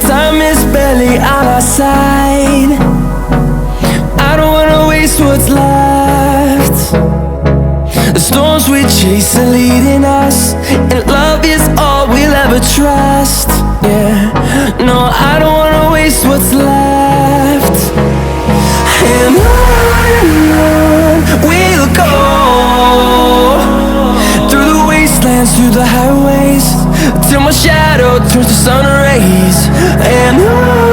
Time is barely on our side. I don't wanna waste what's left. The storms we chase are leading us, and love is all we'll ever trust. Yeah, no, I don't wanna waste what's left. And on we'll go, through the wastelands, through the highways, till my shadow turns to sun rays. And on